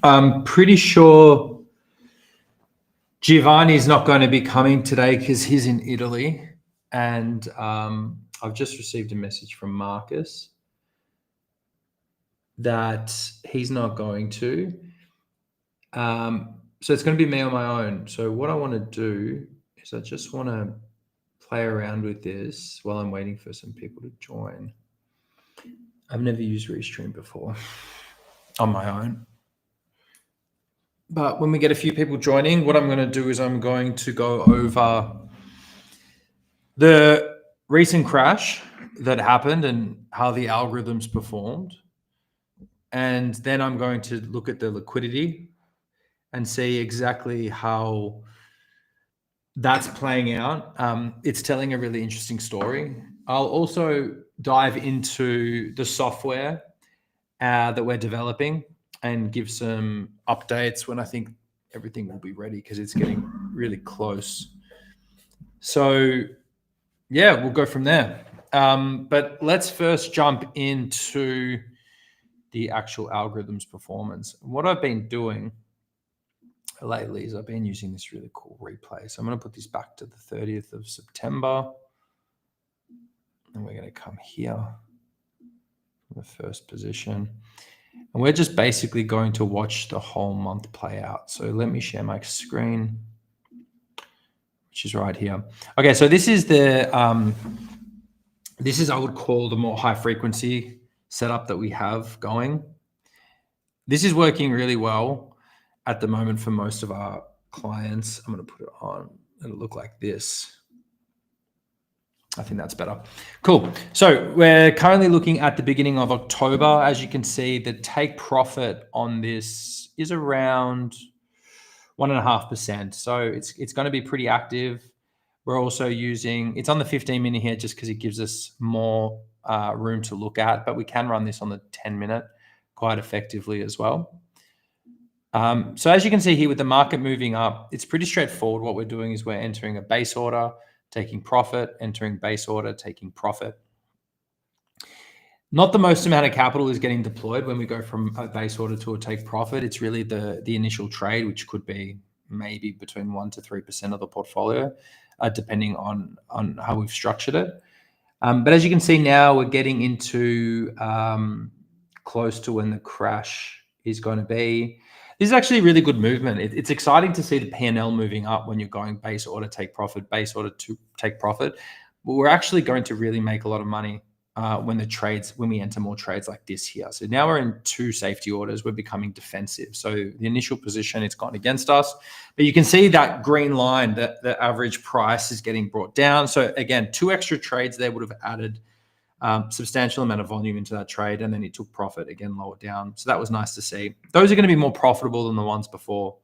I'm pretty sure Giovanni's not going to be coming today because he's in Italy. And I've just received a message from Marcus that he's not going to. So it's going to be me on my own. So what I want to do is I just want to play around with this while I'm waiting for some people to join. I've never used Restream before on my own. But when we get a few people joining, what I'm going to do is I'm going to go over the recent crash that happened and how the algorithms performed. And then I'm going to look at the liquidity and see exactly how that's playing out. It's telling a really interesting story. I'll also dive into the software that we're developing and give some updates when I think everything will be ready because it's getting really close. So yeah, we'll go from there. But let's first jump into the actual algorithm's performance. What I've been doing lately is I've been using this really cool replay. So I'm going to put this back to the 30th of September. And we're going to come here, the first position. And we're just basically going to watch the whole month play out. So let me share my screen, which is right here. Okay, so this is the, I would call the more high frequency setup that we have going. This is working really well at the moment for most of our clients. I'm going to put it on. It'll look like this. I think that's better. Cool. So we're currently looking at the beginning of October. As you can see, the take profit on this is around 1.5%. So it's going to be pretty active. We're also using, it's on the 15-minute here just because it gives us more room to look at, but we can run this on the 10-minute quite effectively as well. So as you can see here with the market moving up, it's pretty straightforward. What we're doing is we're entering a base order, taking profit, entering base order, taking profit. Not the most amount of capital is getting deployed when we go from a base order to a take profit. It's really the initial trade, which could be maybe between 1 to 3% of the portfolio, depending on how we've structured it. But as you can see now, we're getting into close to when the crash is going to be. This is actually really good movement. It's exciting to see the P&L moving up when you're going base order, take profit, base order to take profit. But we're actually going to really make a lot of money when we enter more trades like this here. So now we're in 2 safety orders. We're becoming defensive. So the initial position, it's gone against us. But you can see that green line, that the average price is getting brought down. So again, 2 extra trades there would have added substantial amount of volume into that trade, and then it took profit again lower down. So that was nice to see. Those are going to be more profitable than the ones before.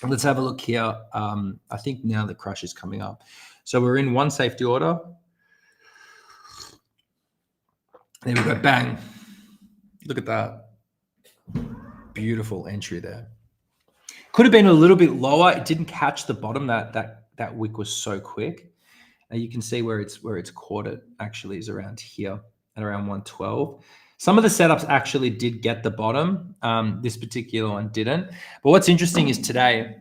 Let's have a look here. I think now the crash is coming up. So we're in 1 safety order. There we go, bang. Look at that. Beautiful entry there. Could have been a little bit lower. It didn't catch the bottom. That wick was so quick. You can see where it's caught it actually is around here at around 112. Some of the setups actually did get the bottom. This particular one didn't. But what's interesting is today,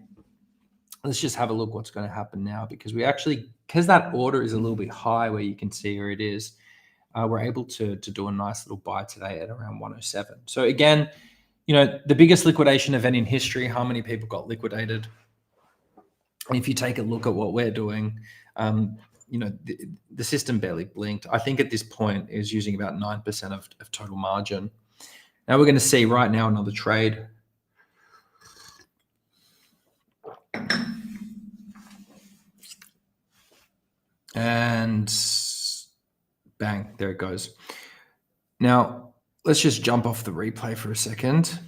let's just have a look what's going to happen now, because because that order is a little bit high where you can see where it is, we're able to do a nice little buy today at around 107. So again, the biggest liquidation event in history, how many people got liquidated? And if you take a look at what we're doing, the system barely blinked. I think at this point is using about 9% of total margin. Now we're going to see right now another trade. And bang, there it goes. Now let's just jump off the replay for a second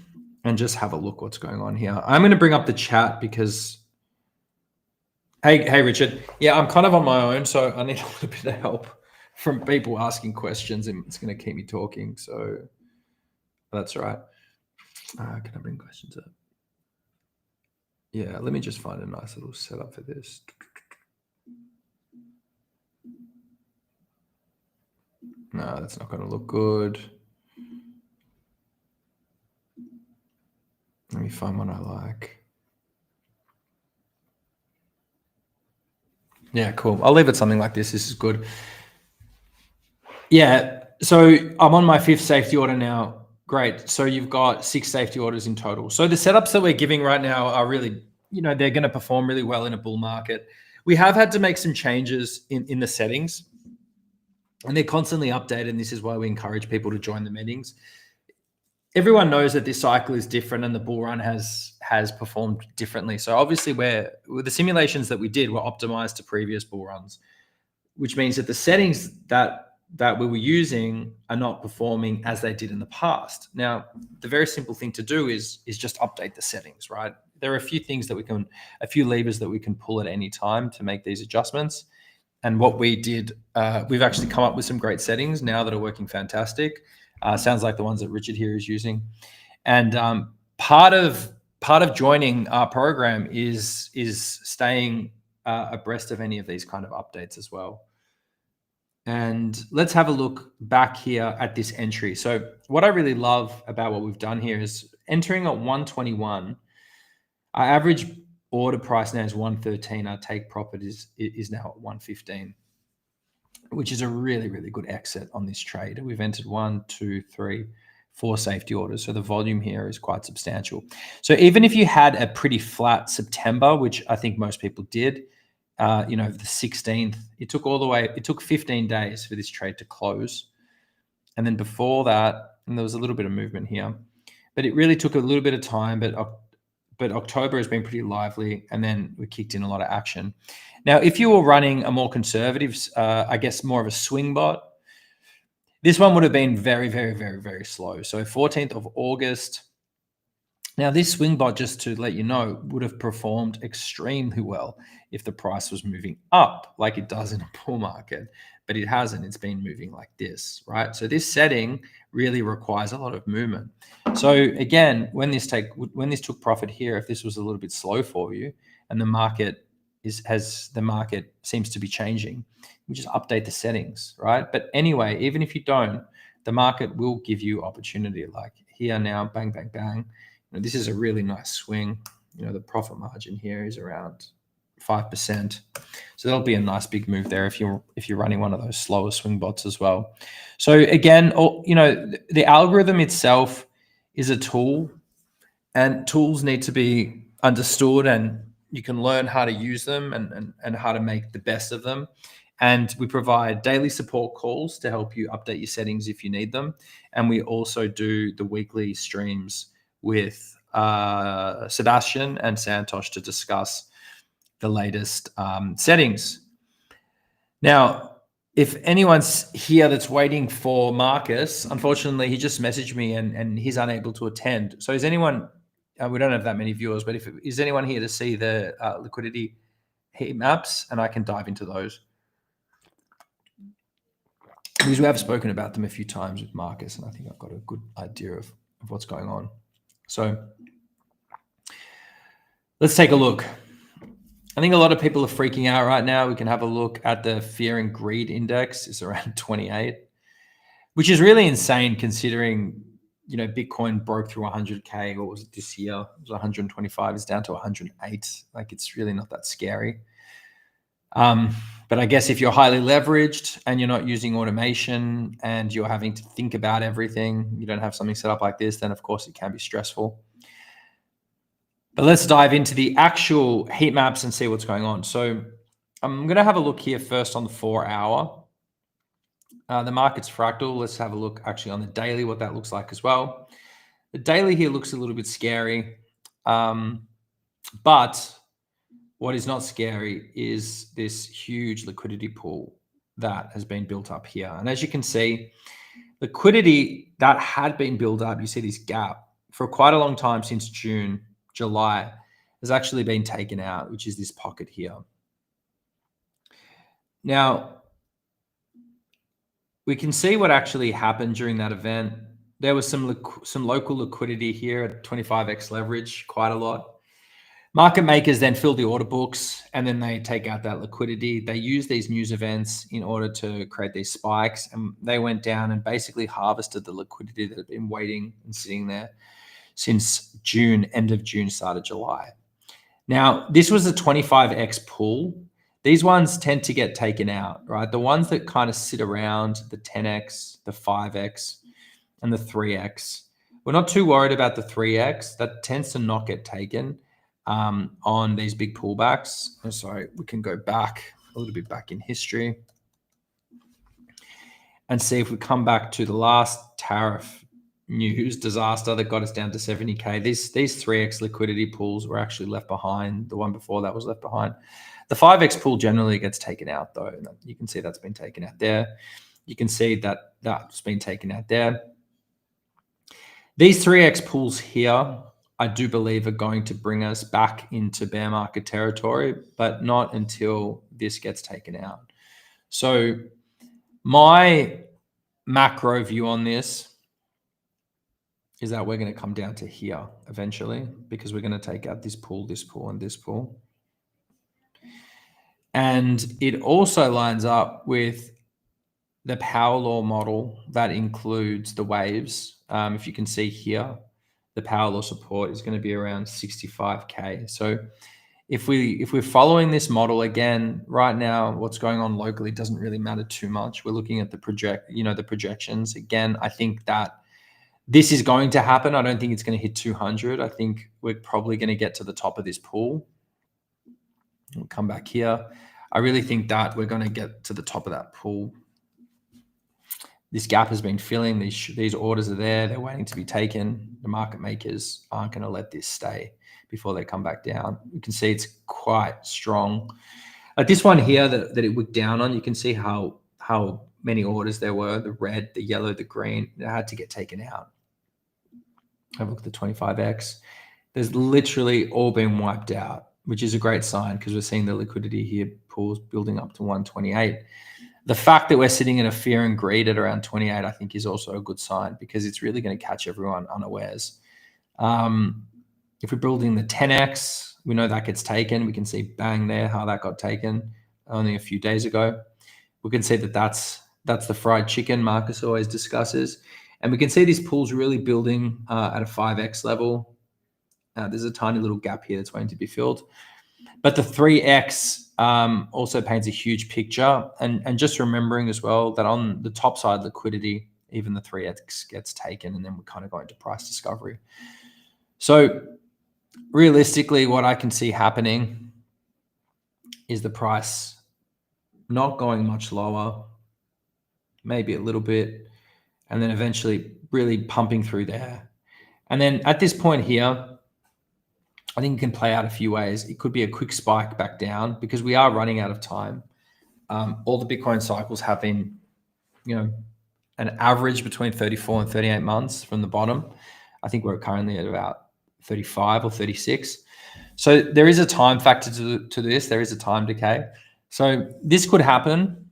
and just have a look what's going on here. I'm going to bring up the chat because Hey, Richard. Yeah, I'm kind of on my own, so I need a little bit of help from people asking questions, and it's going to keep me talking. So that's all right. Can I bring questions up? Yeah, let me just find a nice little setup for this. No, that's not going to look good. Let me find one I like. Yeah, cool. I'll leave it something like this. This is good. Yeah. So I'm on my 5th safety order now. Great. So you've got 6 safety orders in total. So the setups that we're giving right now are really, they're going to perform really well in a bull market. We have had to make some changes in the settings, and they're constantly updated. And this is why we encourage people to join the meetings. Everyone knows that this cycle is different and the bull run has performed differently. So obviously with the simulations that we did were optimized to previous bull runs, which means that the settings that we were using are not performing as they did in the past. Now, the very simple thing to do is just update the settings, right? There are a few levers that we can pull at any time to make these adjustments. And what we did, we've actually come up with some great settings now that are working fantastic. Sounds like the ones that Richard here is using. And part of joining our program is staying abreast of any of these kind of updates as well. And let's have a look back here at this entry. So what I really love about what we've done here is entering at 121. Our average order price now is 113. Our take profit is now at 115, which is a really, really good exit on this trade. We've entered 1, 2, 3, 4 safety orders. So the volume here is quite substantial. So even if you had a pretty flat September, which I think most people did, the 16th, it took 15 days for this trade to close. And then before that, and there was a little bit of movement here, but it really took a little bit of time, but October has been pretty lively, and then we kicked in a lot of action. Now, if you were running a more conservative, I guess more of a swing bot, this one would have been very, very, very, very slow. So 14th of August. Now, this swing bot, just to let you know, would have performed extremely well if the price was moving up like it does in a bull market, but it hasn't. It's been moving like this, right? So this setting really requires a lot of movement. So again, when this took profit here, if this was a little bit slow for you and the market seems to be changing, you just update the settings, right? But anyway, even if you don't, the market will give you opportunity. Like here now, bang, bang, bang. This is a really nice swing. The profit margin here is around 5%. So that'll be a nice big move there if you're running one of those slower swing bots as well. So again, the algorithm itself is a tool, and tools need to be understood, and you can learn how to use them and how to make the best of them. And we provide daily support calls to help you update your settings if you need them. And we also do the weekly streams with Sebastian and Santosh to discuss the latest settings. Now, if anyone's here that's waiting for Marcus, unfortunately, he just messaged me and he's unable to attend. So is anyone, we don't have that many viewers, but is anyone here to see the liquidity heat maps? And I can dive into those, because we have spoken about them a few times with Marcus, and I think I've got a good idea of what's going on. So let's take a look. I think a lot of people are freaking out right now. We can have a look at the fear and greed index. It's around 28, which is really insane considering, Bitcoin broke through 100K. What was it this year? It was 125. It's down to 108. Like, it's really not that scary. But I guess if you're highly leveraged and you're not using automation and you're having to think about everything, you don't have something set up like this, then of course it can be stressful. But let's dive into the actual heat maps and see what's going on. So I'm going to have a look here first on the 4-hour. The market's fractal. Let's have a look actually on the daily, what that looks like as well. The daily here looks a little bit scary. But what is not scary is this huge liquidity pool that has been built up here. And as you can see, liquidity that had been built up, you see this gap for quite a long time since June, July, has actually been taken out, which is this pocket here. Now, we can see what actually happened during that event. There was some local liquidity here at 25x leverage, quite a lot. Market makers then fill the order books, and then they take out that liquidity. They use these news events in order to create these spikes, and they went down and basically harvested the liquidity that had been waiting and sitting there. since June, end of June, start of July. Now, this was a 25x pull. These ones tend to get taken out, right? The ones that kind of sit around the 10x, the 5x, and the 3x. We're not too worried about the 3x. That tends to not get taken on these big pullbacks. Oh, sorry, we can go back a little bit back in history and see if we come back to the last tariff news disaster that got us down to 70K. These 3x liquidity pools were actually left behind. The one before that was left behind. The 5x pool generally gets taken out, though. You can see that's been taken out there. You can see that that's been taken out there. These 3x pools here, I do believe, are going to bring us back into bear market territory, but not until this gets taken out. So my macro view on this is that we're going to come down to here eventually, because we're going to take out this pool, and this pool. And it also lines up with the power law model that includes the waves. If you can see here, the power law support is going to be around 65K. So if we're following this model, again, right now, what's going on locally doesn't really matter too much. We're looking at the projections. Again, I think that this is going to happen. I don't think it's going to hit 200. I think we're probably going to get to the top of this pool. We'll come back here. I really think that we're going to get to the top of that pool. This gap has been filling. These orders are there. They're waiting to be taken. The market makers aren't going to let this stay before they come back down. You can see it's quite strong. At this one here that it wicked down on, you can see how many orders there were, the red, the yellow, the green. It had to get taken out. Have a look at the 25x. There's literally all been wiped out, which is a great sign because we're seeing the liquidity here pools building up to 128. The fact that we're sitting in a fear and greed at around 28, I think, is also a good sign because it's really going to catch everyone unawares. If we're building the 10x, we know that gets taken. We can see bang there how that got taken only a few days ago. We can see that that's the fried chicken Marcus always discusses. And we can see these pools really building at a 5x level. There's a tiny little gap here that's waiting to be filled. But the 3x also paints a huge picture. And just remembering as well that on the top side liquidity, even the 3x gets taken, and then we're kind of going to price discovery. So realistically, what I can see happening is the price not going much lower, maybe a little bit, and then eventually really pumping through there. And then at this point here, I think it can play out a few ways. It could be a quick spike back down because we are running out of time. All the Bitcoin cycles have been, an average between 34 and 38 months from the bottom. I think we're currently at about 35 or 36. So there is a time factor to this. There is a time decay. So this could happen.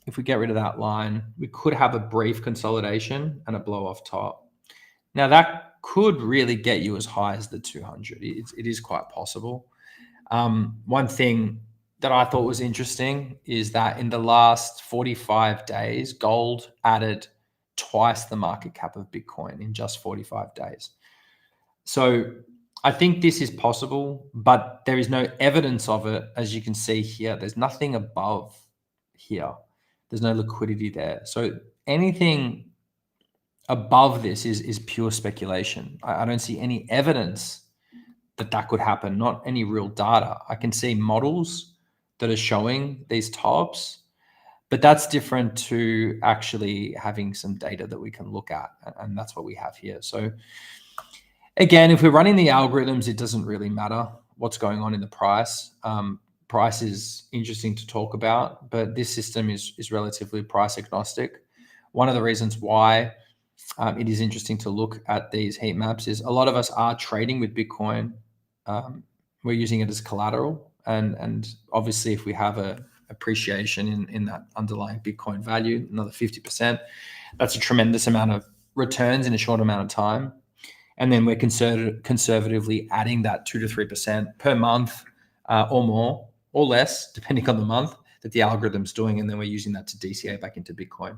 If we get rid of that line, we could have a brief consolidation and a blow off top. Now that could really get you as high as the 200. It is quite possible. One thing that I thought was interesting is that in the last 45 days, gold added twice the market cap of Bitcoin in just 45 days. So I think this is possible, but there is no evidence of it. As you can see here, there's nothing above here. There's no liquidity there. So anything above this is pure speculation. I don't see any evidence that could happen, not any real data. I can see models that are showing these tops, but that's different to actually having some data that we can look at, and that's what we have here. So again, if we're running the algorithms, it doesn't really matter what's going on in the price. Price is interesting to talk about, but this system is relatively price agnostic. One of the reasons why it is interesting to look at these heat maps is a lot of us are trading with Bitcoin. We're using it as collateral. And obviously, if we have a appreciation in that underlying Bitcoin value, another 50%, that's a tremendous amount of returns in a short amount of time. And then we're conservatively adding that 2 to 3% per month or more or less, depending on the month that the algorithm's doing. And then we're using that to DCA back into Bitcoin.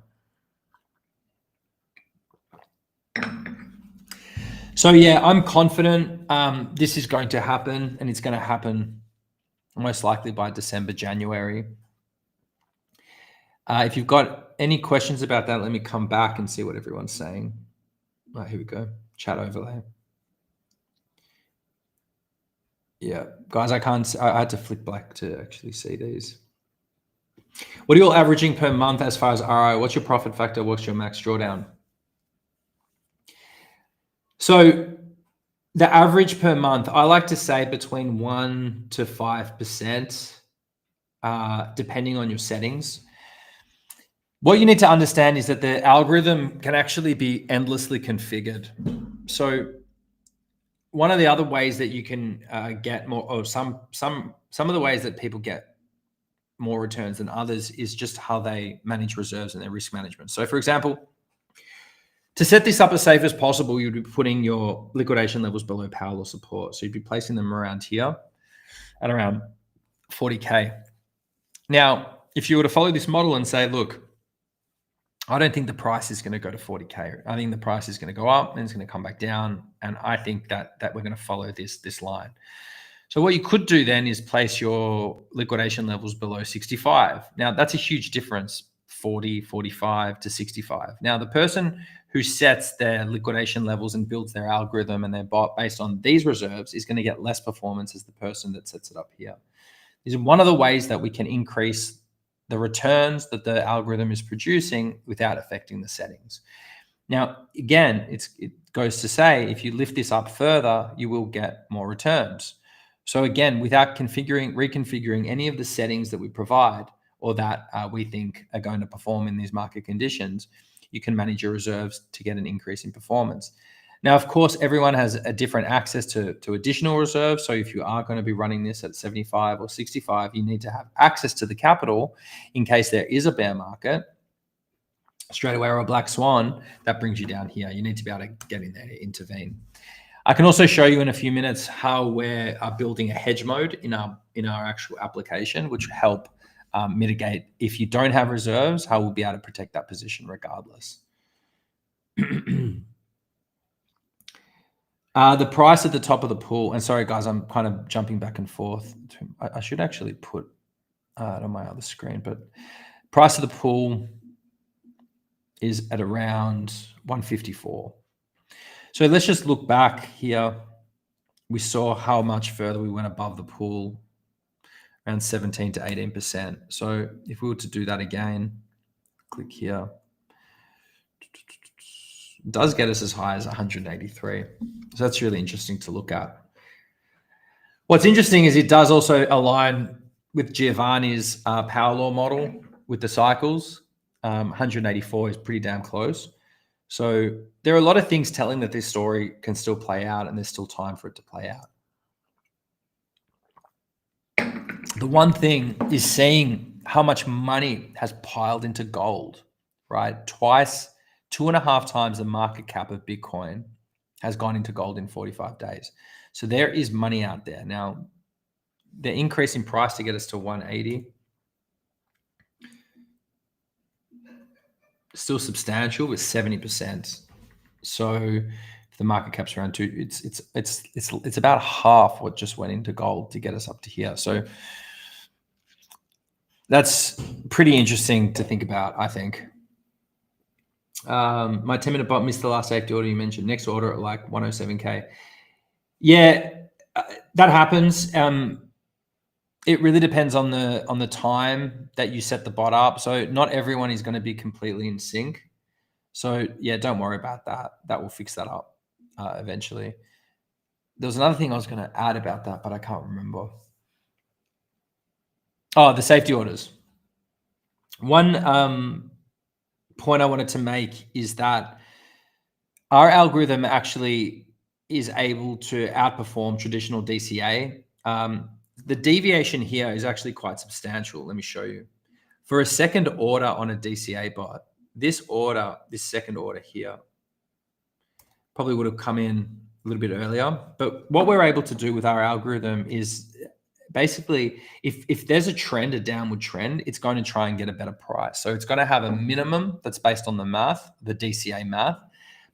So yeah, I'm confident this is going to happen, and it's going to happen most likely by December, January. If you've got any questions about that, let me come back and see what everyone's saying. Right, here we go. Chat overlay. Yeah, guys, I had to flick back to actually see these. What are you all averaging per month as far as ROI? What's your profit factor? What's your max drawdown? So the average per month, I like to say between 1 to 5%, depending on your settings. What you need to understand is that the algorithm can actually be endlessly configured. So one of the other ways that you can get more, or some of the ways that people get more returns than others is just how they manage reserves and their risk management. So for example, to set this up as safe as possible, you'd be putting your liquidation levels below power law support. So you'd be placing them around here at around 40K. Now, if you were to follow this model and say, look, I don't think the price is going to go to 40K. I think the price is going to go up and it's going to come back down. And I think that we're going to follow this line. So what you could do then is place your liquidation levels below 65. Now, that's a huge difference, 40, 45 to 65. Now, the person who sets their liquidation levels and builds their algorithm and their bot based on these reserves is going to get less performance as the person that sets it up here. This is one of the ways that we can increase the returns that the algorithm is producing without affecting the settings. Now, again, it goes to say, if you lift this up further, you will get more returns. So again, without reconfiguring any of the settings that we provide or that we think are going to perform in these market conditions, you can manage your reserves to get an increase in performance. Now, of course, everyone has a different access to additional reserves. So if you are going to be running this at 75 or 65, you need to have access to the capital in case there is a bear market straight away or a black swan that brings you down here. You need to be able to get in there to intervene. I can also show you in a few minutes how we're building a hedge mode in our actual application, which will help mitigate if you don't have reserves, how we'll be able to protect that position regardless. The price at the top of the pool, and sorry guys, I'm kind of jumping back and forth. I should actually put it on my other screen, but price of the pool is at around 154. So let's just look back here. We saw how much further we went above the pool, around 17 to 18%. So if we were to do that again, click here, it does get us as high as 183. So that's really interesting to look at. What's interesting is it does also align with Giovanni's power law model with the cycles. 184 is pretty damn close. So there are a lot of things telling that this story can still play out and there's still time for it to play out. The one thing is seeing how much money has piled into gold, right? Twice, 2.5 times the market cap of Bitcoin has gone into gold in 45 days. So there is money out there. Now, the increase in price to get us to 180, still substantial with 70%. So if the market cap's around 2, it's about half what just went into gold to get us up to here. So that's pretty interesting to think about, I think. My 10-minute bot missed the last safety order you mentioned. Next order at like 107K. Yeah, that happens. It really depends on the time that you set the bot up. So not everyone is going to be completely in sync. So yeah, don't worry about that. That will fix that up eventually. There was another thing I was going to add about that, but I can't remember. Oh, the safety orders. One point I wanted to make is that our algorithm actually is able to outperform traditional DCA. The deviation here is actually quite substantial. Let me show you. For a second order on a DCA bot, this second order here, probably would have come in a little bit earlier. But what we're able to do with our algorithm is basically, if there's a trend, a downward trend, it's going to try and get a better price. So it's going to have a minimum that's based on the math, the DCA math.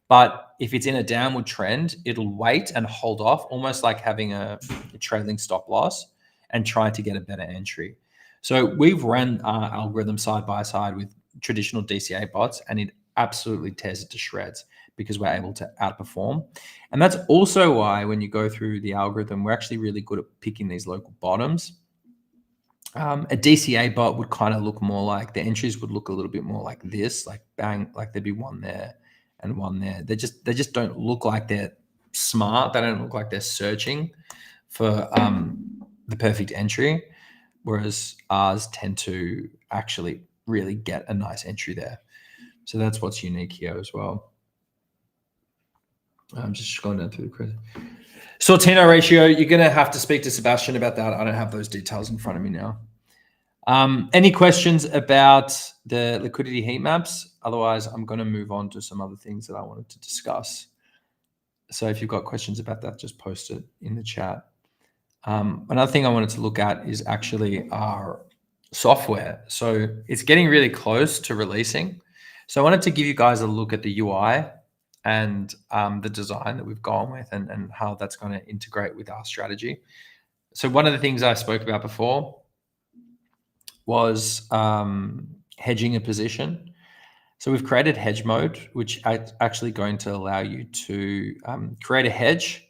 But if it's in a downward trend, it'll wait and hold off, almost like having a trailing stop loss and trying to get a better entry. So we've run our algorithm side by side with traditional DCA bots, and it absolutely tears it to shreds because we're able to outperform. And that's also why when you go through the algorithm, we're actually really good at picking these local bottoms. A DCA bot would kind of look more like, the entries would look a little bit more like this, like bang, like there'd be one there and one there. They just don't look like they're smart. They don't look like they're searching for the perfect entry, whereas ours tend to actually really get a nice entry there. So that's what's unique here as well. I'm just scrolling down through the question. Sortino ratio, you're going to have to speak to Sebastian about that. I don't have those details in front of me now. Any questions about the liquidity heat maps? Otherwise, I'm going to move on to some other things that I wanted to discuss. So if you've got questions about that, just post it in the chat. Another thing I wanted to look at is actually our software. So it's getting really close to releasing. So I wanted to give you guys a look at the UI and the design that we've gone with and how that's going to integrate with our strategy. So one of the things I spoke about before was hedging a position. So we've created hedge mode, which is actually going to allow you to create a hedge.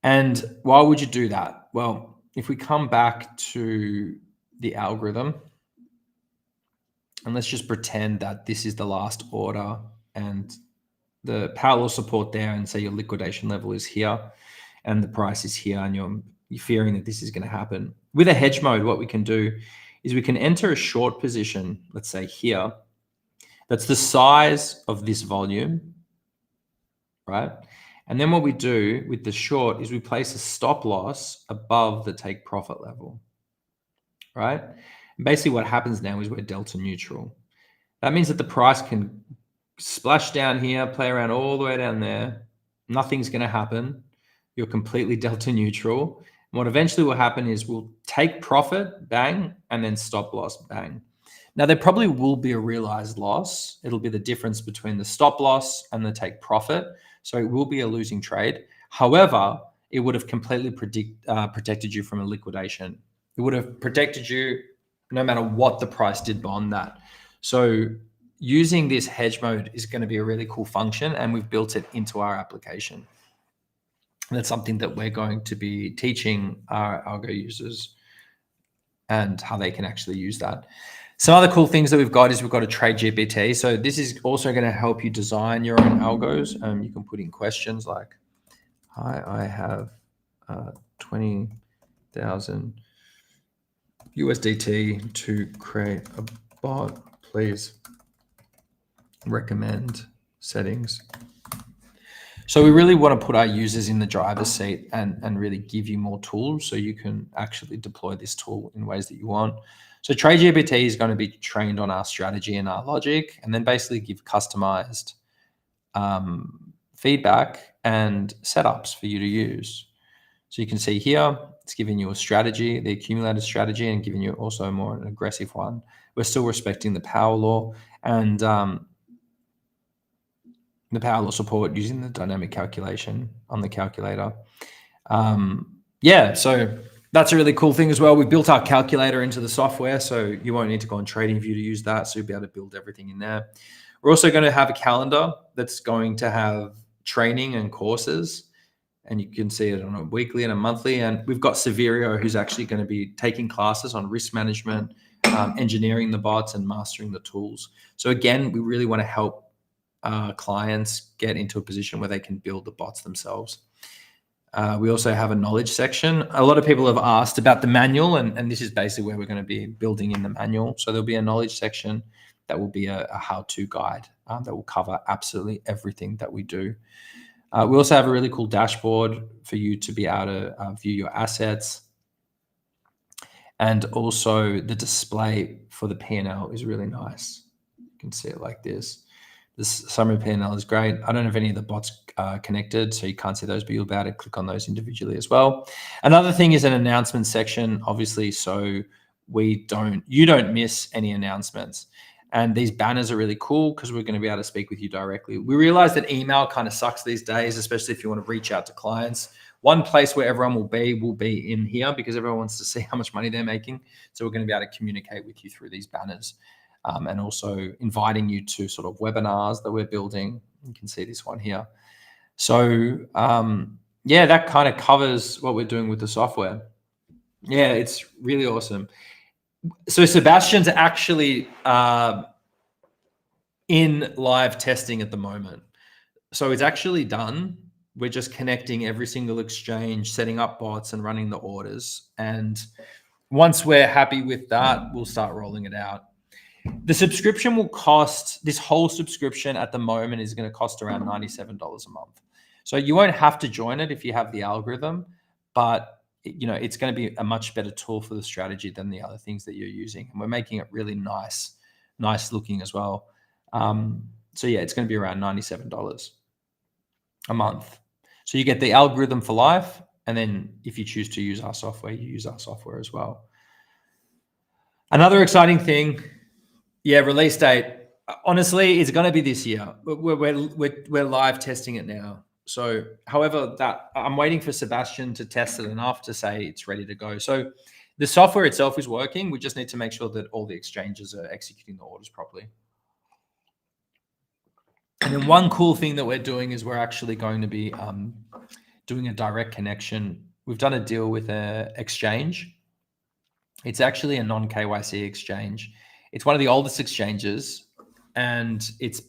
And why would you do that? Well, if we come back to the algorithm, and let's just pretend that this is the last order and the power law support there, and say your liquidation level is here and the price is here, and you're fearing that this is going to happen. With a hedge mode, what we can do is we can enter a short position, let's say here, that's the size of this volume, right? And then what we do with the short is we place a stop loss above the take profit level, right? And basically what happens now is we're delta neutral. That means that the price can splash down here, play around all the way down there. Nothing's going to happen. You're completely delta neutral. And what eventually will happen is we'll take profit, bang, and then stop loss, bang. Now, there probably will be a realized loss. It'll be the difference between the stop loss and the take profit. So it will be a losing trade. However, it would have completely protected you from a liquidation. It would have protected you no matter what the price did beyond that. So using this hedge mode is going to be a really cool function, and we've built it into our application. And that's something that we're going to be teaching our algo users and how they can actually use that. Some other cool things that we've got is we've got a trade GPT. So this is also going to help you design your own algos. You can put in questions like, hi, I have 20,000 USDT to create a bot. Please recommend settings. So we really want to put our users in the driver's seat and really give you more tools so you can actually deploy this tool in ways that you want. So Trade GPT is going to be trained on our strategy and our logic, and then basically give customized feedback and setups for you to use. So you can see here, it's giving you a strategy, the accumulated strategy, and giving you also more an aggressive one. We're still respecting the power law and the power law support using the dynamic calculation on the calculator. Yeah, so that's a really cool thing as well. We built our calculator into the software, so you won't need to go on TradingView to use that. So you'll be able to build everything in there. We're also going to have a calendar that's going to have training and courses, and you can see it on a weekly and a monthly. And we've got Severio, who's actually going to be taking classes on risk management, engineering the bots, and mastering the tools. So again, we really want to help clients get into a position where they can build the bots themselves. We also have a knowledge section. A lot of people have asked about the manual, and this is basically where we're going to be building in the manual. So there'll be a knowledge section that will be a how-to guide that will cover absolutely everything that we do. We also have a really cool dashboard for you to be able to view your assets. And also the display for the P&L is really nice. You can see it like this. This summary P&L is great. I don't know if any of the bots are connected, so you can't see those, but you'll be able to click on those individually as well. Another thing is an announcement section, obviously, so you don't miss any announcements. And these banners are really cool because we're going to be able to speak with you directly. We realize that email kind of sucks these days, especially if you want to reach out to clients. One place where everyone will be in here because everyone wants to see how much money they're making. So we're going to be able to communicate with you through these banners, and also inviting you to sort of webinars that we're building. You can see this one here. So yeah, that kind of covers what we're doing with the software. Yeah, it's really awesome. So Sebastian's actually in live testing at the moment. So it's actually done. We're just connecting every single exchange, setting up bots and running the orders. And once we're happy with that, we'll start rolling it out. The subscription will cost, this whole subscription at the moment is going to cost around $97 a month. So you won't have to join it if you have the algorithm, but it's going to be a much better tool for the strategy than the other things that you're using. And we're making it really nice looking as well. So yeah, it's going to be around $97 a month. So you get the algorithm for life. And then if you choose to use our software, you use our software as well. Another exciting thing, yeah, release date. Honestly, it's going to be this year. We're live testing it now. So, however, that I'm waiting for Sebastian to test it enough to say it's ready to go. So the software itself is working. We just need to make sure that all the exchanges are executing the orders properly. And then one cool thing that we're doing is we're actually going to be doing a direct connection. We've done a deal with an exchange. It's actually a non-KYC exchange. It's one of the oldest exchanges, and it's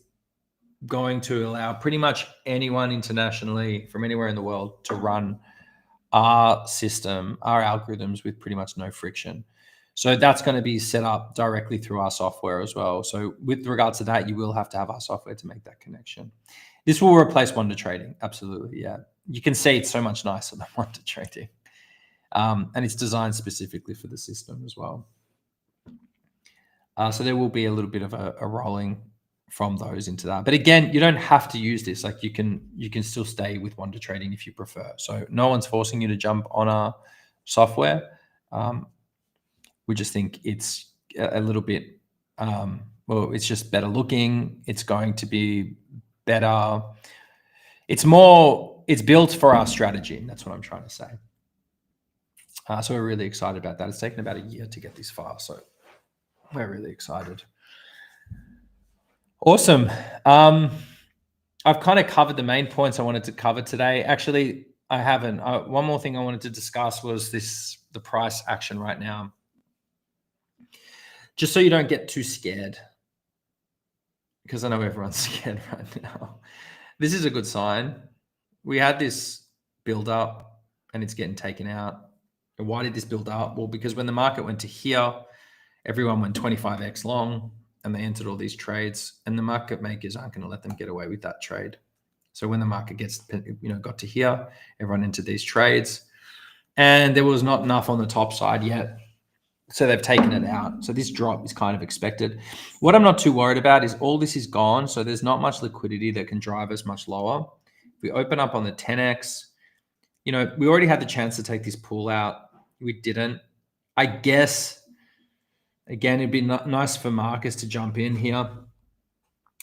going to allow pretty much anyone internationally from anywhere in the world to run our system, our algorithms with pretty much no friction. So that's going to be set up directly through our software as well. So with regards to that, you will have to have our software to make that connection. This will replace Wonder Trading. Absolutely. Yeah. You can see it's so much nicer than Wonder Trading. And it's designed specifically for the system as well. So there will be a little bit of a rolling from those into that. But again, you don't have to use this. Like you can still stay with Wonder Trading if you prefer. So no one's forcing you to jump on our software. We just think it's a little bit, well, it's just better looking. It's going to be better. It's built for our strategy. That's what I'm trying to say. So we're really excited about that. It's taken about a year to get this far. So we're really excited. Awesome. I've kind of covered the main points I wanted to cover today. Actually, I haven't. One more thing I wanted to discuss was the price action right now. Just so you don't get too scared, because I know everyone's scared right now. This is a good sign. We had this build up and it's getting taken out. And why did this build up? Well, because when the market went to here, everyone went 25x long and they entered all these trades, and the market makers aren't going to let them get away with that trade. So when the market got to here, everyone entered these trades, and there was not enough on the top side yet. So they've taken it out. So this drop is kind of expected. What I'm not too worried about is all this is gone. So there's not much liquidity that can drive us much lower. If we open up on the 10x, we already had the chance to take this pool out. We didn't. I guess, again, it'd be nice for Marcus to jump in here.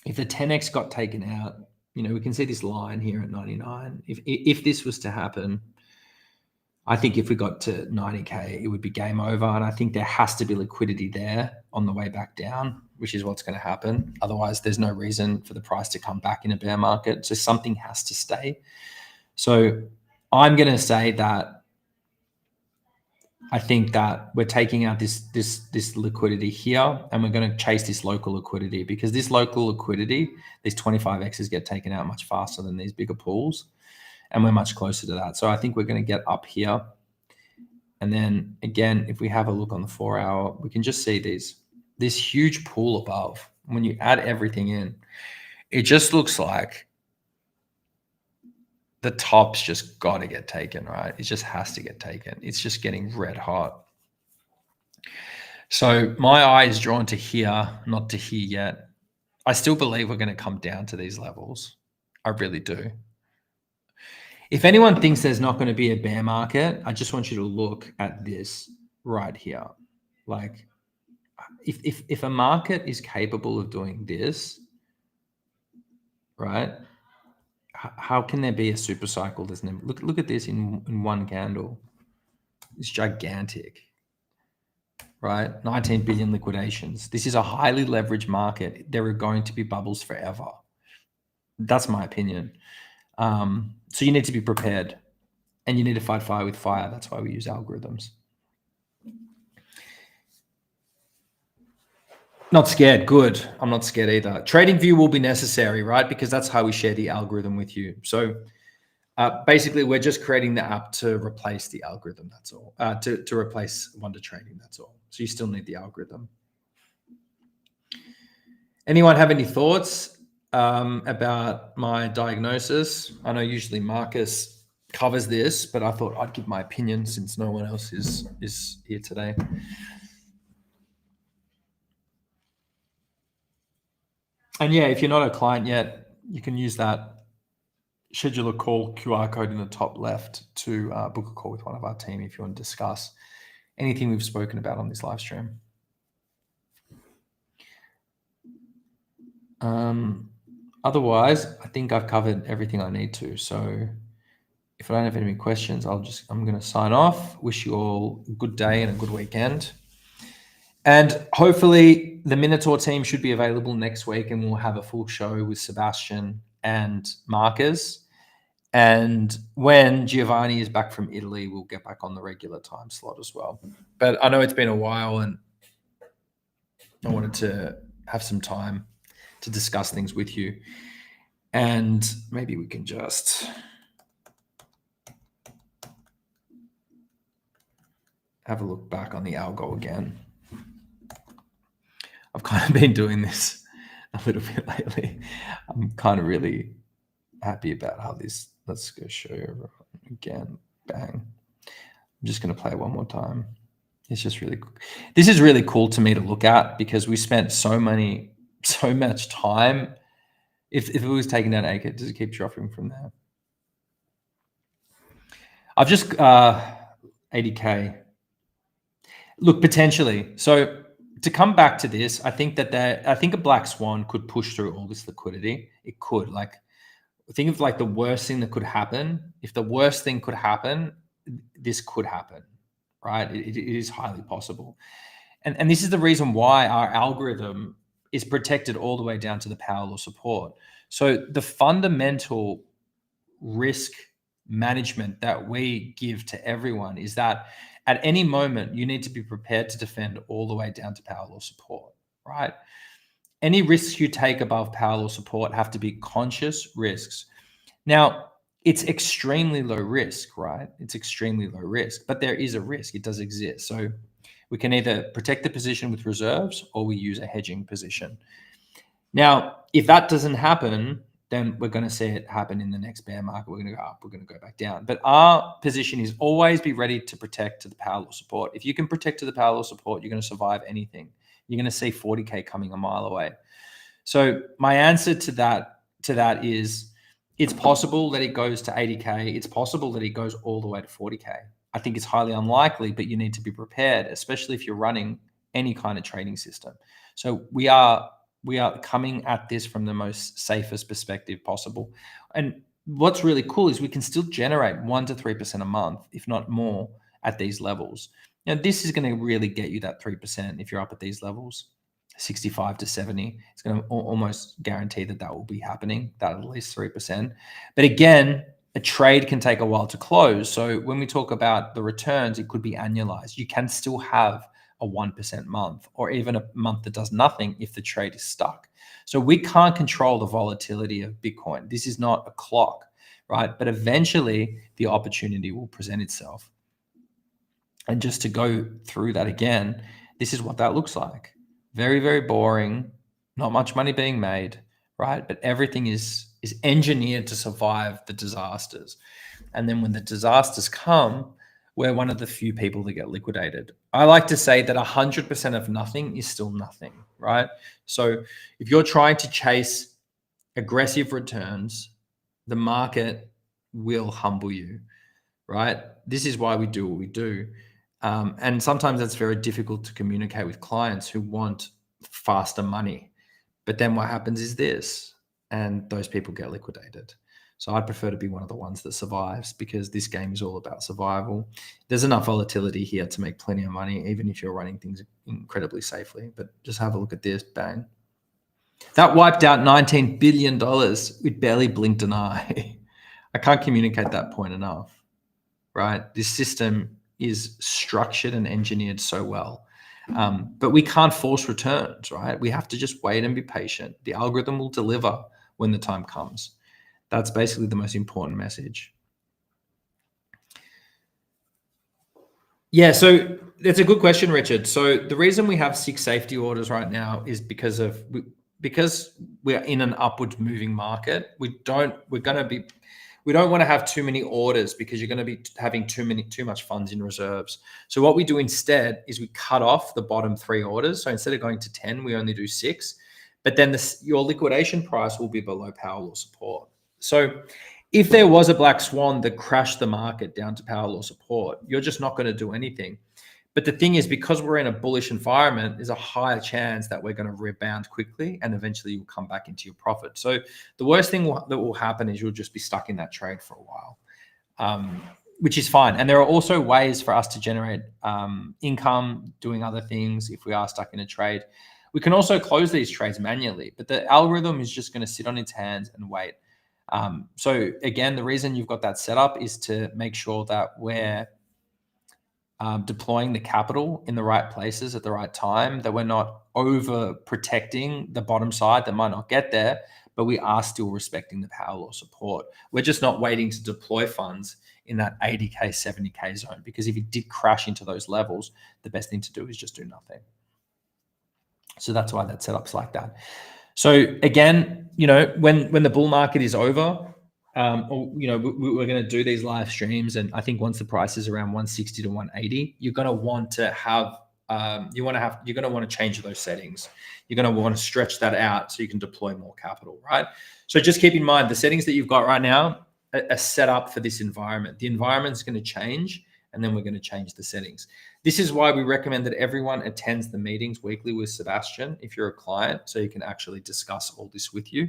If the 10x got taken out, we can see this line here at 99. If this was to happen, I think if we got to 90K, it would be game over. And I think there has to be liquidity there on the way back down, which is what's going to happen. Otherwise, there's no reason for the price to come back in a bear market. So something has to stay. So I'm going to say that I think that we're taking out this liquidity here, and we're going to chase this local liquidity, because this local liquidity, these 25Xs get taken out much faster than these bigger pools. And we're much closer to that. So I think we're going to get up here. And then again, if we have a look on the 4 hour, we can just see this huge pool above. When you add everything in, it just looks like the top's just got to get taken, right? It just has to get taken. It's just getting red hot. So my eye is drawn to here, not to here yet. I still believe we're going to come down to these levels. I really do. If anyone thinks there's not going to be a bear market, I just want you to look at this right here. Like, if a market is capable of doing this, right? How can there be a super cycle? There's never, look at this in one candle. It's gigantic, right? 19 billion liquidations. This is a highly leveraged market. There are going to be bubbles forever. That's my opinion. So you need to be prepared, and you need to fight fire with fire. That's why we use algorithms. Not scared. Good. I'm not scared either. Trading view will be necessary, right? Because that's how we share the algorithm with you. So basically, we're just creating the app to replace the algorithm. That's all. To replace Wonder Trading. That's all. So you still need the algorithm. Anyone have any thoughts about my diagnosis? I know usually Marcus covers this, but I thought I'd give my opinion since no one else is here today. And yeah, if you're not a client yet, you can use that schedule a call QR code in the top left to book a call with one of our team if you want to discuss anything we've spoken about on this live stream. Otherwise, I think I've covered everything I need to. So if I don't have any questions, I'm going to sign off. Wish you all a good day and a good weekend. And hopefully the Minotaur team should be available next week, and we'll have a full show with Sebastian and Marcus. And when Giovanni is back from Italy, we'll get back on the regular time slot as well. But I know it's been a while, and I wanted to have some time to discuss things with you. And maybe we can just have a look back on the algo again. I've kind of been doing this a little bit lately. I'm kind of really happy about how this, let's go show you again. Bang. I'm just going to play it one more time. It's just really, this is really cool to me to look at because we spent so much time. If it was taken down acre, does it keep dropping from there? I've just 80K. Look, potentially. So to come back to this, I think a black swan could push through all this liquidity. It could. Like, think of like the worst thing that could happen. If the worst thing could happen, this could happen, right? It is highly possible. And this is the reason why our algorithm is protected all the way down to the power law support. So the fundamental risk management that we give to everyone is that at any moment, you need to be prepared to defend all the way down to power law support, right? Any risks you take above power law support have to be conscious risks. Now, it's extremely low risk, right? It's extremely low risk, but there is a risk. It does exist. So we can either protect the position with reserves or we use a hedging position. Now, if that doesn't happen, then we're going to see it happen in the next bear market. We're going to go up, we're going to go back down. But our position is always be ready to protect to the power law support. If you can protect to the power law support, you're going to survive anything. You're going to see 40K coming a mile away. So my answer to that is it's possible that it goes to 80K. It's possible that it goes all the way to 40K. I think it's highly unlikely, but you need to be prepared, especially if you're running any kind of trading system. So we are coming at this from the most safest perspective possible. And what's really cool is we can still generate 1% to 3% a month, if not more, at these levels. Now, this is going to really get you that 3% if you're up at these levels, 65 to 70. It's going to almost guarantee that will be happening, that at least 3%. But again, a trade can take a while to close. So when we talk about the returns, it could be annualized. You can still have a 1% month or even a month that does nothing if the trade is stuck. So we can't control the volatility of Bitcoin. This is not a clock, right? But eventually the opportunity will present itself. And just to go through that again, this is what that looks like. Very, very boring, not much money being made, right? But everything is engineered to survive the disasters. And then when the disasters come, we're one of the few people that get liquidated. I like to say that 100% of nothing is still nothing, right? So if you're trying to chase aggressive returns, the market will humble you, right? This is why we do what we do. And sometimes that's very difficult to communicate with clients who want faster money. But then what happens is this, and those people get liquidated. So I'd prefer to be one of the ones that survives, because this game is all about survival. There's enough volatility here to make plenty of money, even if you're running things incredibly safely. But just have a look at this, bang. That wiped out $19 billion. We barely blinked an eye. I can't communicate that point enough, right? This system is structured and engineered so well. But we can't force returns, right? We have to just wait and be patient. The algorithm will deliver when the time comes. That's basically the most important message. Yeah, so that's a good question, Richard. So the reason we have 6 safety orders right now is because we're in an upward moving market. We don't want to have too many orders, because you're going to be having too much funds in reserves. So what we do instead is we cut off the bottom 3 orders. So instead of going to 10, we only do 6. But then your liquidation price will be below power law support. So if there was a black swan that crashed the market down to power law support, you're just not going to do anything. But the thing is, because we're in a bullish environment, there's a higher chance that we're going to rebound quickly, and eventually you'll come back into your profit. So the worst thing that will happen is you'll just be stuck in that trade for a while, which is fine. And there are also ways for us to generate income doing other things if we are stuck in a trade. We can also close these trades manually, but the algorithm is just going to sit on its hands and wait. So again, the reason you've got that set up is to make sure that we're deploying the capital in the right places at the right time, that we're not over protecting the bottom side that might not get there, but we are still respecting the power law support. We're just not waiting to deploy funds in that 80K, 70K zone, because if it did crash into those levels, the best thing to do is just do nothing. So that's why that setup's like that. So again, when the bull market is over, we're going to do these live streams, and I think once the price is around 160 to 180, you're going to want to have you're going to want to change those settings. You're going to want to stretch that out so you can deploy more capital, right? So just keep in mind, the settings that you've got right now are set up for this environment. The environment's going to change, and then we're going to change the settings. This is why we recommend that everyone attends the meetings weekly with Sebastian if you're a client, so he can actually discuss all this with you.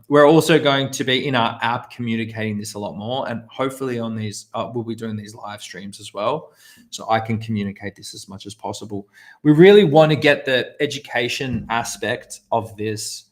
We're also going to be in our app communicating this a lot more, and hopefully on these, we'll be doing these live streams as well, so I can communicate this as much as possible. We really want to get the education aspect of this.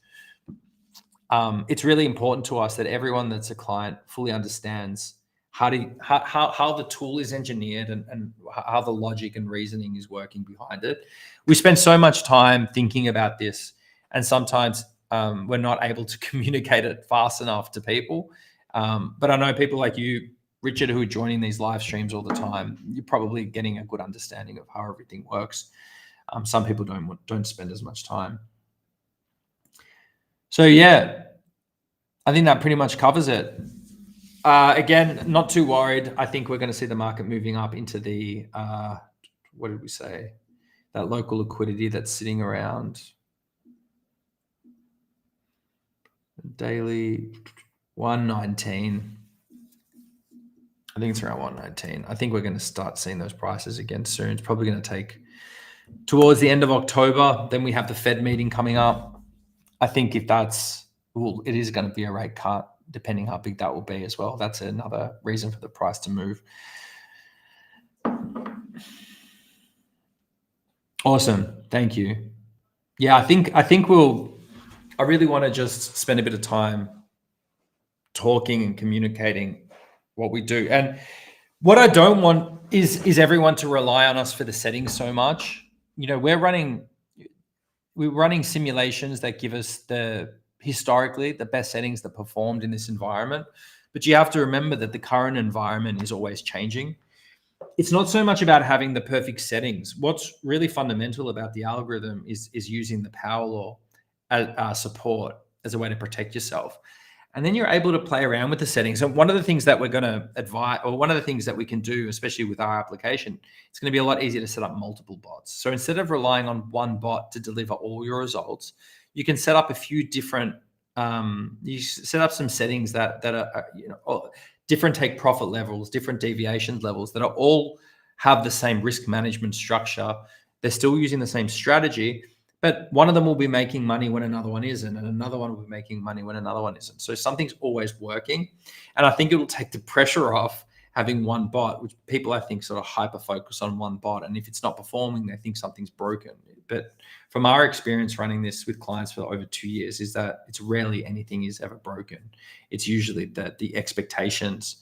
It's really important to us that everyone that's a client fully understands how the tool is engineered and how the logic and reasoning is working behind it. We spend so much time thinking about this, and sometimes we're not able to communicate it fast enough to people. But I know people like you, Richard, who are joining these live streams all the time, you're probably getting a good understanding of how everything works. Some people don't spend as much time. So yeah, I think that pretty much covers it. Again, not too worried. I think we're going to see the market moving up into the, what did we say? That local liquidity that's sitting around daily 119. I think it's around 119. I think we're going to start seeing those prices again soon. It's probably going to take towards the end of October. Then we have the Fed meeting coming up. I think if it is going to be a rate cut, depending how big that will be as well. That's another reason for the price to move. Awesome. Thank you. Yeah, I think I really want to just spend a bit of time talking and communicating what we do. And what I don't want is everyone to rely on us for the settings so much. We're running simulations that give us historically the best settings that performed in this environment. But you have to remember that the current environment is always changing. It's not so much about having the perfect settings. What's really fundamental about the algorithm is using the power law support as a way to protect yourself. And then you're able to play around with the settings. And one of the things that we're going to advise, or one of the things that we can do, especially with our application, it's going to be a lot easier to set up multiple bots. So instead of relying on one bot to deliver all your results, you can set up a few different, you set up some settings that are different take profit levels, different deviation levels that are all have the same risk management structure. They're still using the same strategy, but one of them will be making money when another one isn't, and another one will be making money when another one isn't. So something's always working. And I think it will take the pressure off having one bot, which people I think sort of hyper focus on one bot. And if it's not performing, they think something's broken. But from our experience running this with clients for over 2 years, is that it's rarely anything is ever broken. It's usually that the expectations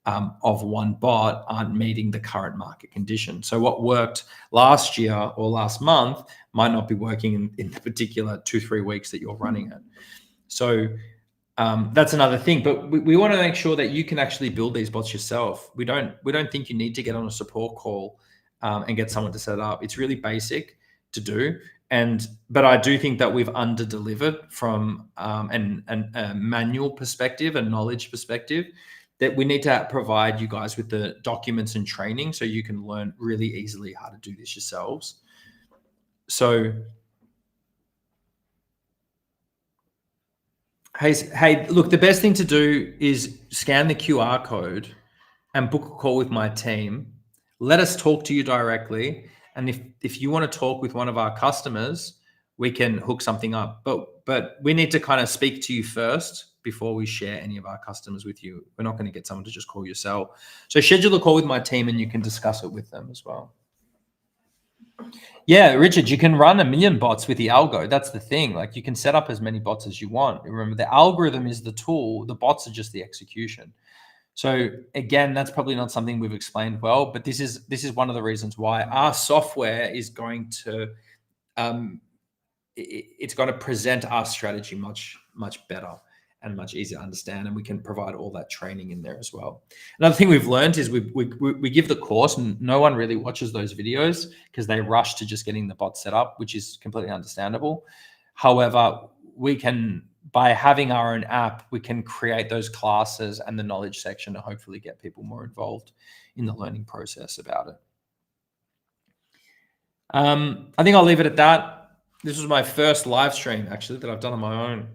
of one bot aren't meeting the current market condition. So what worked last year or last month might not be working in the particular 2-3 weeks that you're running it. So that's another thing. But we want to make sure that you can actually build these bots yourself. We don't think you need to get on a support call and get someone to set it up. It's really basic to do. But I do think that we've under delivered from a manual perspective, a knowledge perspective, that we need to provide you guys with the documents and training so you can learn really easily how to do this yourselves. So, hey, look, the best thing to do is scan the QR code and book a call with my team. Let us talk to you directly. And if you want to talk with one of our customers, we can hook something up. But we need to kind of speak to you first before we share any of our customers with you. We're not going to get someone to just call your cell. So schedule a call with my team and you can discuss it with them as well. Yeah, Richard, you can run 1 million bots with the algo. That's the thing. Like, you can set up as many bots as you want. Remember, the algorithm is the tool. The bots are just the execution. So again, that's probably not something we've explained well, but this is one of the reasons why our software is going to it's going to present our strategy much better and much easier to understand, and we can provide all that training in there as well. Another thing we've learned is we give the course, and no one really watches those videos because they rush to just getting the bot set up, which is completely understandable. However, we can, by having our own app, we can create those classes and the knowledge section to hopefully get people more involved in the learning process about it. I think I'll leave it at that. This was my first live stream actually that I've done on my own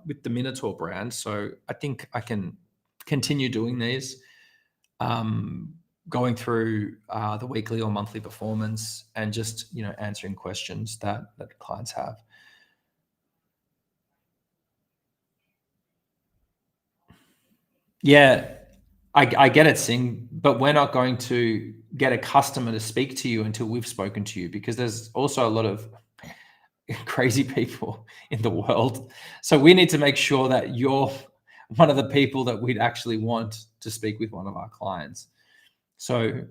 with the Minotaur brand. So I think I can continue doing these, going through the weekly or monthly performance and just, answering questions that clients have. Yeah, I get it, Singh, but we're not going to get a customer to speak to you until we've spoken to you, because there's also a lot of crazy people in the world. So we need to make sure that you're one of the people that we'd actually want to speak with one of our clients. So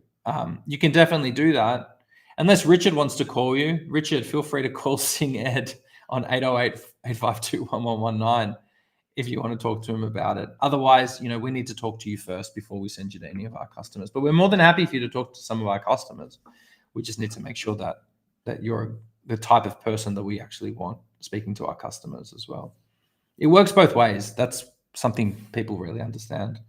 you can definitely do that. Unless Richard wants to call you. Richard, feel free to call Singh Ed on 808-852-1119 if you want to talk to him about it. Otherwise, we need to talk to you first before we send you to any of our customers. But we're more than happy for you to talk to some of our customers. We just need to make sure that you're the type of person that we actually want speaking to our customers as well. It works both ways. That's something people really understand.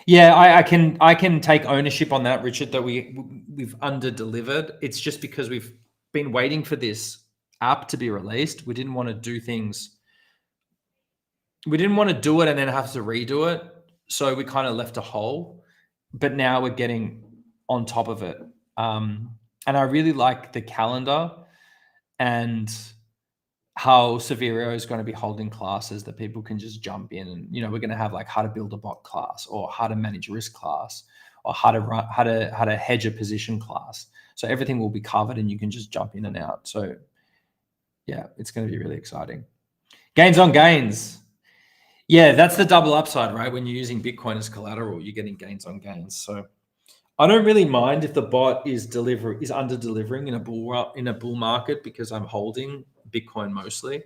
Yeah, I can take ownership on that, Richard, that we've under-delivered. It's just because we've been waiting for this app to be released. We didn't want to do things. We didn't want to do it and then have to redo it. So we kind of left a hole, but now we're getting on top of it. And I really like the calendar and how Severio is going to be holding classes that people can just jump in, and we're going to have like how to build a bot class, or how to manage risk class, or how to hedge a position class. So everything will be covered and you can just jump in and out. So yeah, it's going to be really exciting. Gains on gains. Yeah, that's the double upside, right? When you're using Bitcoin as collateral, you're getting gains on gains. So I don't really mind if the bot is under delivering in a bull market, because I'm holding Bitcoin mostly.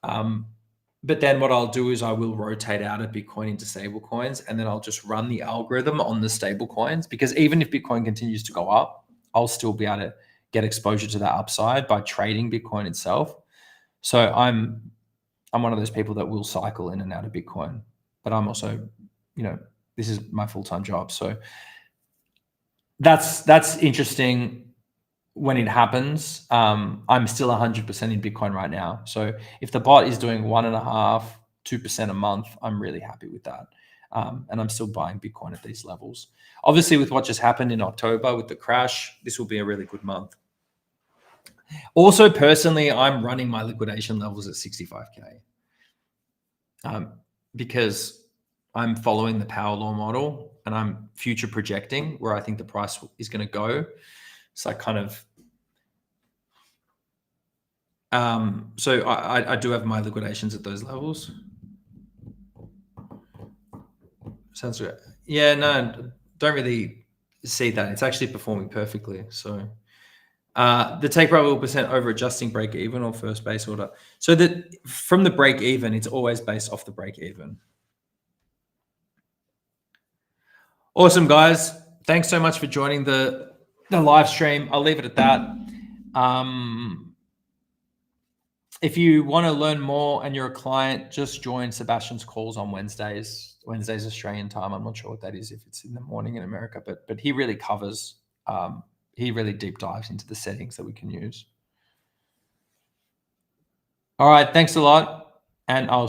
But then what I'll do is I will rotate out of Bitcoin into stable coins, and then I'll just run the algorithm on the stable coins, because even if Bitcoin continues to go up, I'll still be able to get exposure to that upside by trading Bitcoin itself. So I'm one of those people that will cycle in and out of Bitcoin, but I'm also, this is my full-time job. So that's interesting when it happens. I'm still 100% in Bitcoin right now. So if the bot is doing 1.5%, 2% a month, I'm really happy with that. and I'm still buying Bitcoin at these levels. Obviously, with what just happened in October with the crash, this will be a really good month. Also, personally, I'm running my liquidation levels at 65K because I'm following the power law model and I'm future projecting where I think the price is going to go. So I kind of, so I do have my liquidations at those levels. Sounds good. Yeah, no, don't really see that. It's actually performing perfectly. So the take probable percent over adjusting break even or first base order. So that from the break even, it's always based off the break even. Awesome, guys. Thanks so much for joining the live stream. I'll leave it at that. If you want to learn more and you're a client, just join Sebastian's calls on Wednesdays Australian time. I'm not sure what that is, if it's in the morning in America, but he really covers, he really deep dives into the settings that we can use. All right. Thanks a lot. And I'll